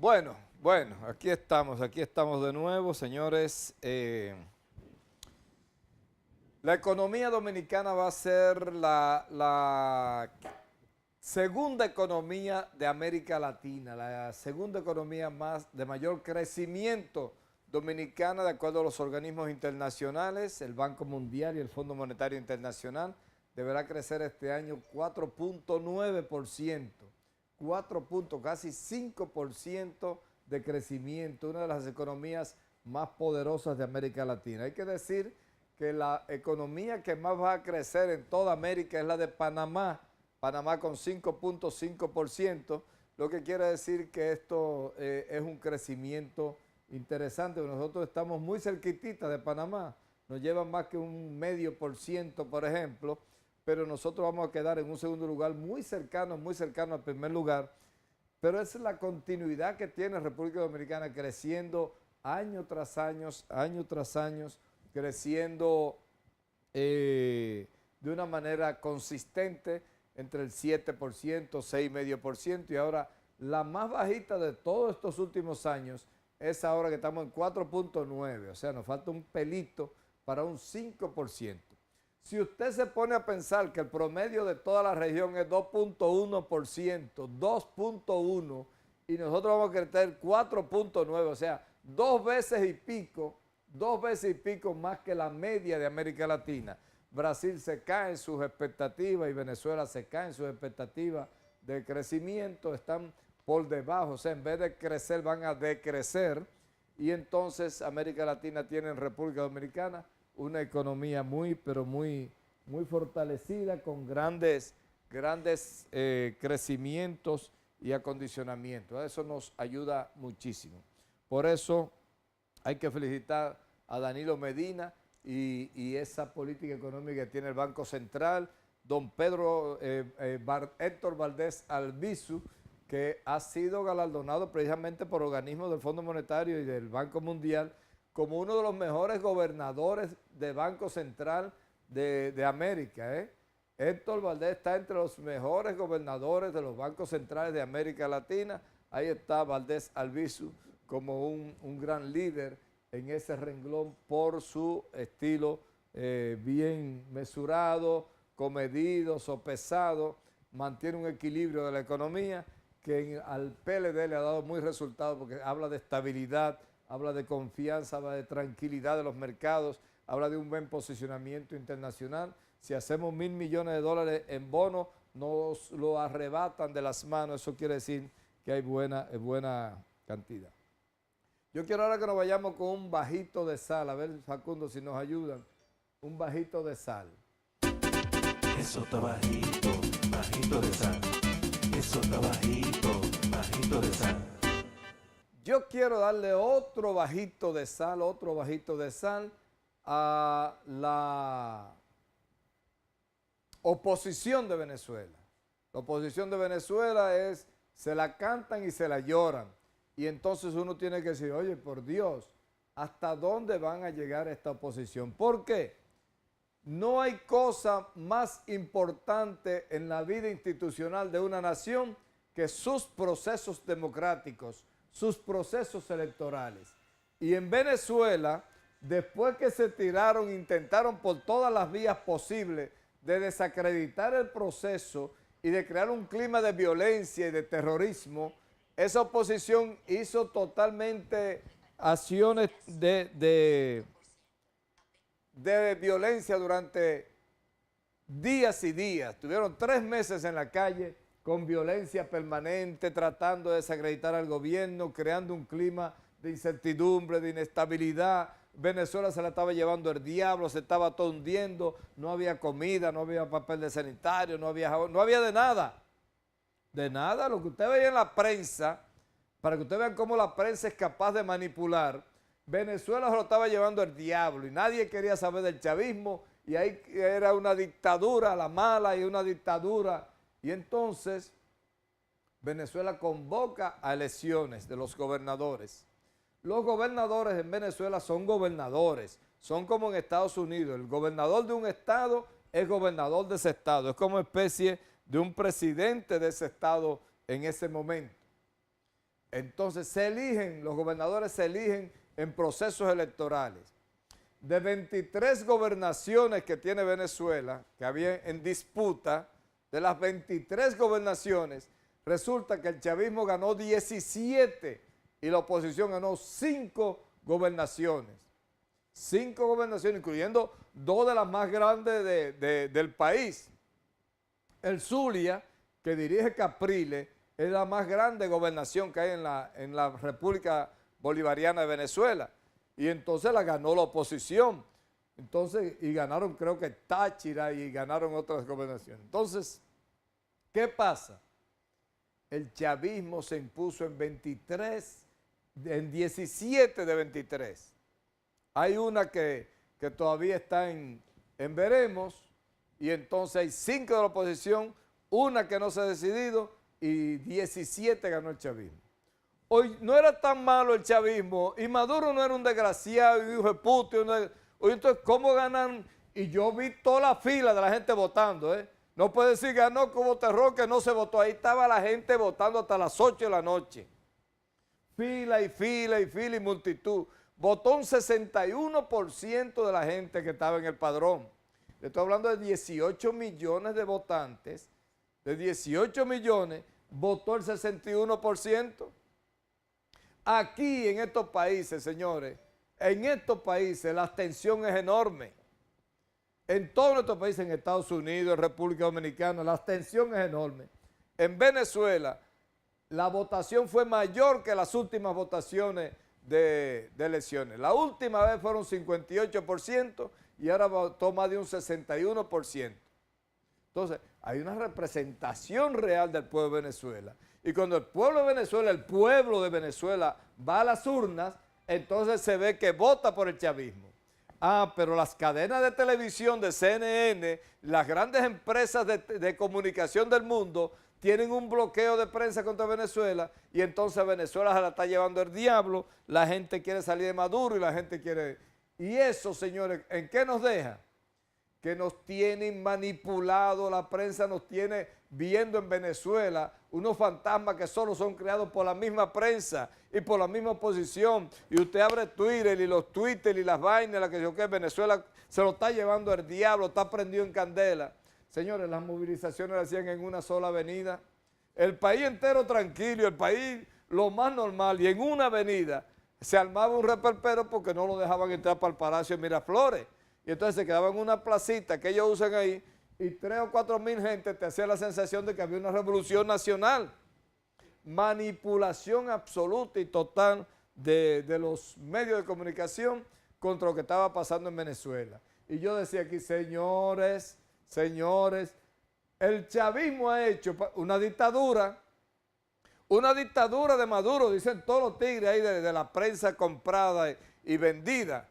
Bueno, aquí estamos de nuevo, señores. La economía dominicana va a ser la segunda economía de América Latina, la segunda economía de mayor crecimiento dominicana de acuerdo a los organismos internacionales, el Banco Mundial y el Fondo Monetario Internacional. Deberá crecer este año 4.9%, casi 5% de crecimiento, una de las economías más poderosas de América Latina. Hay que decir que la economía que más va a crecer en toda América es la de Panamá, Panamá con 5.5%, lo que quiere decir que esto es un crecimiento interesante. Nosotros estamos muy cerquititas de Panamá, nos llevan más que un 0,5%, por ejemplo, pero nosotros vamos a quedar en un segundo lugar muy cercano al primer lugar. Pero esa es la continuidad que tiene República Dominicana, creciendo año tras año, creciendo de una manera consistente entre el 7%, 6,5%, y ahora la más bajita de todos estos últimos años es ahora que estamos en 4.9%, o sea, nos falta un pelito para un 5%. Si usted se pone a pensar que el promedio de toda la región es 2.1%, 2.1%, y nosotros vamos a crecer 4.9%, o sea, dos veces y pico más que la media de América Latina. Brasil se cae en sus expectativas y Venezuela se cae en sus expectativas de crecimiento, están por debajo, o sea, en vez de crecer van a decrecer, y entonces América Latina tiene en República Dominicana una economía pero muy fortalecida, con grandes crecimientos y acondicionamientos. Eso nos ayuda muchísimo. Por eso hay que felicitar a Danilo Medina y esa política económica que tiene el Banco Central, don Héctor Valdés Albizu, que ha sido galardonado precisamente por organismos del Fondo Monetario y del Banco Mundial como uno de los mejores gobernadores del Banco Central de América. Héctor Valdés está entre los mejores gobernadores de los bancos centrales de América Latina. Ahí está Valdés Albizu como un gran líder en ese renglón por su estilo bien mesurado, comedido, sopesado, mantiene un equilibrio de la economía que al PLD le ha dado muy resultado porque habla de estabilidad, habla de confianza, habla de tranquilidad de los mercados, habla de un buen posicionamiento internacional. Si hacemos $1.000 millones en bonos, nos lo arrebatan de las manos, eso quiere decir que hay buena cantidad. Yo quiero ahora que nos vayamos con un bajito de sal, a ver Facundo si nos ayudan, un bajito de sal. Eso está bajito, bajito de sal. Eso está bajito, bajito de sal. Yo quiero darle otro bajito de sal a la oposición de Venezuela. La oposición de Venezuela se la cantan y se la lloran. Y entonces uno tiene que decir, oye, por Dios, ¿hasta dónde van a llegar esta oposición? ¿Por qué? No hay cosa más importante en la vida institucional de una nación que sus procesos democráticos, sus procesos electorales. Y en Venezuela, después que se intentaron por todas las vías posibles de desacreditar el proceso y de crear un clima de violencia y de terrorismo, esa oposición hizo totalmente acciones de violencia durante días y días. Tuvieron 3 meses en la calle con violencia permanente, tratando de desacreditar al gobierno, creando un clima de incertidumbre, de inestabilidad. Venezuela se la estaba llevando el diablo, se estaba todo hundiendo, no había comida, no había papel de sanitario, no había jabón, no había de nada. De nada, lo que usted veía en la prensa, para que ustedes vean cómo la prensa es capaz de manipular, Venezuela se lo estaba llevando el diablo y nadie quería saber del chavismo y ahí era una dictadura, la mala y una dictadura. Y entonces Venezuela convoca a elecciones de los gobernadores. Los gobernadores en Venezuela son gobernadores, son como en Estados Unidos. El gobernador de un estado es gobernador de ese estado, es como especie de un presidente de ese estado en ese momento. Entonces se eligen, los gobernadores se eligen en procesos electorales. De 23 gobernaciones que tiene Venezuela, que había en disputa, de las 23 gobernaciones, resulta que el chavismo ganó 17 y la oposición ganó 5 gobernaciones. 5 gobernaciones, incluyendo 2 de las más grandes del país. El Zulia, que dirige Capriles, es la más grande gobernación que hay en la República Bolivariana de Venezuela. Y entonces la ganó la oposición. Entonces, y ganaron creo que Táchira y ganaron otras gobernaciones. Entonces, ¿qué pasa? El chavismo se impuso en 17 de 23. Hay una que todavía está en veremos, y entonces hay 5 de la oposición, una que no se ha decidido, y 17 ganó el chavismo. Hoy no era tan malo el chavismo, y Maduro no era un desgraciado, y hijo de puta. Oye, entonces, ¿cómo ganan? Y yo vi toda la fila de la gente votando, ¿eh? No puede decir ganó como terror que no se votó. Ahí estaba la gente votando hasta las 8 de la noche. Fila y fila y fila y multitud. Votó un 61% de la gente que estaba en el padrón. Le estoy hablando de 18 millones de votantes. De 18 millones, votó el 61%. Aquí en estos países, señores, en estos países la abstención es enorme. En todos nuestros países, en Estados Unidos, en República Dominicana, la abstención es enorme. En Venezuela, la votación fue mayor que las últimas votaciones de elecciones. La última vez fueron 58% y ahora votó más de un 61%. Entonces, hay una representación real del pueblo de Venezuela. Y cuando el pueblo de Venezuela va a las urnas, entonces se ve que vota por el chavismo. Ah, pero las cadenas de televisión de CNN, las grandes empresas de comunicación del mundo, tienen un bloqueo de prensa contra Venezuela y entonces Venezuela se la está llevando el diablo, la gente quiere salir de Maduro y la gente quiere... Y eso, señores, ¿en qué nos deja? Que nos tienen manipulado, la prensa nos tiene viendo en Venezuela unos fantasmas que solo son creados por la misma prensa y por la misma oposición. Y usted abre Twitter y los Twitter y las vainas, la que yo que Venezuela se lo está llevando el diablo, está prendido en candela. Señores, las movilizaciones las hacían en una sola avenida. El país entero tranquilo, el país lo más normal, y en una avenida se armaba un reperpero porque no lo dejaban entrar para el Palacio de Miraflores. Y entonces se quedaba en una placita que ellos usan ahí y 3 o 4 mil gente te hacía la sensación de que había una revolución nacional. Manipulación absoluta y total de los medios de comunicación contra lo que estaba pasando en Venezuela. Y yo decía aquí, señores, el chavismo ha hecho una dictadura de Maduro, dicen todos los tigres ahí de la prensa comprada y vendida.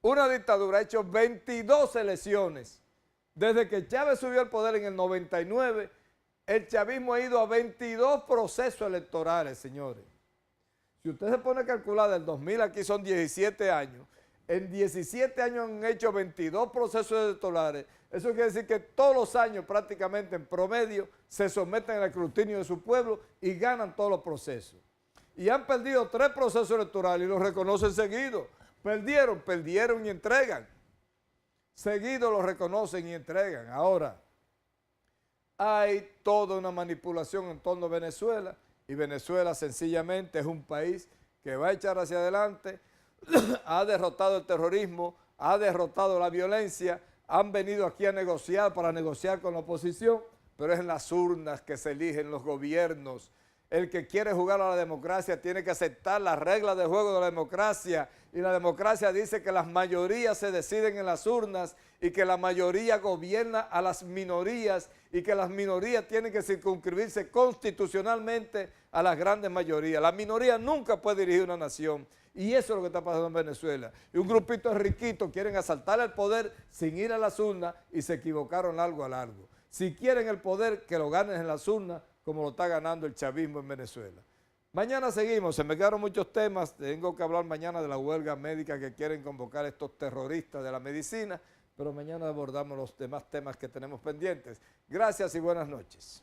Una dictadura, ha hecho 22 elecciones. Desde que Chávez subió al poder en el 99, el chavismo ha ido a 22 procesos electorales, señores. Si usted se pone a calcular del 2000, aquí son 17 años. En 17 años han hecho 22 procesos electorales. Eso quiere decir que todos los años, prácticamente en promedio, se someten al escrutinio de su pueblo y ganan todos los procesos. Y han perdido 3 procesos electorales y los reconocen seguidos. Perdieron y entregan. Seguido los reconocen y entregan. Ahora, hay toda una manipulación en torno a Venezuela y Venezuela sencillamente es un país que va a echar hacia adelante, ha derrotado el terrorismo, ha derrotado la violencia, han venido aquí a negociar para negociar con la oposición, pero es en las urnas que se eligen los gobiernos. El que quiere jugar a la democracia tiene que aceptar las reglas de juego de la democracia, y la democracia dice que las mayorías se deciden en las urnas y que la mayoría gobierna a las minorías y que las minorías tienen que circunscribirse constitucionalmente a las grandes mayorías. La minoría nunca puede dirigir una nación y eso es lo que está pasando en Venezuela. Y un grupito de riquitos quieren asaltar el poder sin ir a las urnas y se equivocaron largo a largo. Si quieren el poder, que lo ganen en las urnas, como lo está ganando el chavismo en Venezuela. Mañana seguimos, se me quedaron muchos temas, tengo que hablar mañana de la huelga médica que quieren convocar estos terroristas de la medicina, pero mañana abordamos los demás temas que tenemos pendientes. Gracias y buenas noches.